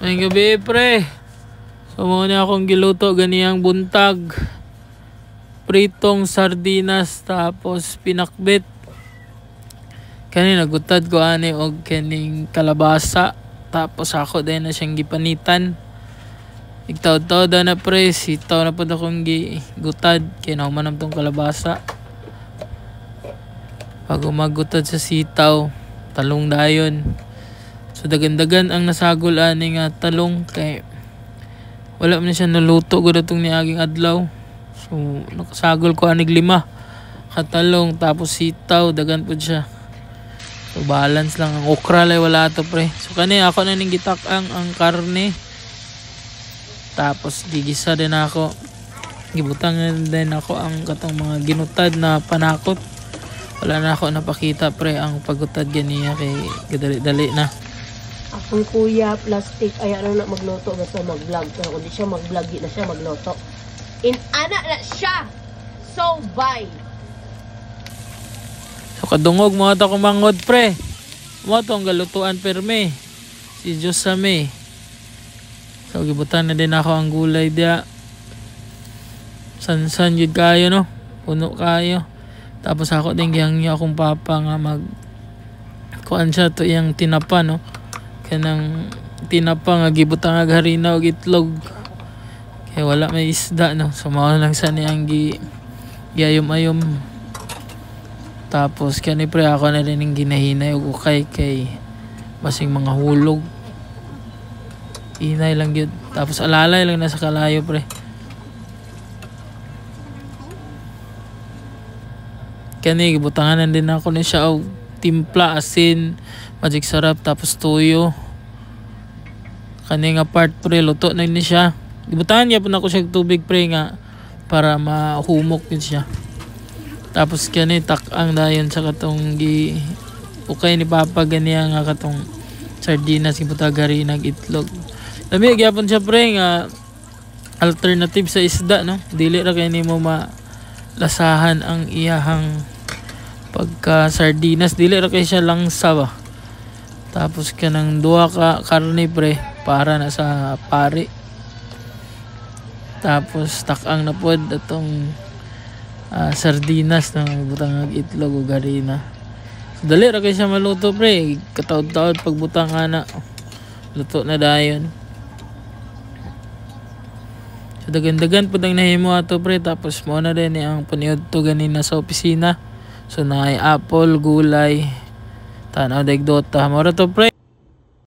May gabi pre. So muna akong giluto ganiyang buntag. Pritong sardinas tapos pinakbit. Kani nagutad ko ani og kaning kalabasa. Tapos ako din na siyang gipanitan. Igtaw-taw da na pre, sitaw na po akong gutad. Kaya nakumanam tong kalabasa. Pag umagutad sa sitaw, talong dayon. So dagan-dagan ang nasagol ani nga talong kay wala man siya naluto gud atong niaging adlaw. So nakasagol ko anig 5 katalong tapos sitaw dagan pud siya. So balance lang ang okra lay wala to pre. So kani ako na ning gitak-ang ang karne. Tapos gigisa din ako. Gibutang din ako ang katong mga ginutad na panakot. Wala na ako napakita pre ang pagutad ganiya kay gadali-dali na. Akong kuya, plastic, ay ano na magluto, basta mag-vlog. Pero kung di siya mag-vlog, di na siya magluto. Ana na siya! So, bye! So kadungog mo ito kumangod pre. Mo ito ang galutuan perme. Si Diyos sa me. So gibutan na din ako ang gulay dia. San-san yun kayo no? Puno kayo. Tapos ako din gihangyo akong papa nga mag kuan siya to yung tinapa no. Kanang tinapa nga gibutang ag harina og itlog. Kaya wala may isda no. So mao lang sa niyang giyayom-ayom. Tapos kani pre ako na rin yung ginahinay og ukay kay basing mga hulog. Inay lang yun. Tapos alalay lang nasa kalayo pre. Kani gibutangan din ako ni siya og timpla, asin, magic sarap tapos tuyo. Kani nga part pre luto na ni siya. Gibutangan niya po na ako siya tubig pre nga para mahumok yun siya. Tapos kani tak-ang dayon sa katong ukay ni papa ganiya nga katong sardinas gibutagari nag itlog. Lami gyapon siya pre nga alternative sa isda no. Dili ra kay nimo malasahan ang iyahang pagka sardinas, dili ra kay siya langsa ba. Tapos kanang duha ka karne pre para na sa pari. Tapos tak-ang na pod atong sardinas na butang itlog o garina. So, dali ra kay siya maluto pre. Kataod-taod pagbutang ana luto na dayon. So dagan-dagan pod ang nahimo ato pre. Tapos mo na din ang paniud to ganina sa opisina. So naay apple, gulay, tanaw daig dota. Mora to pre.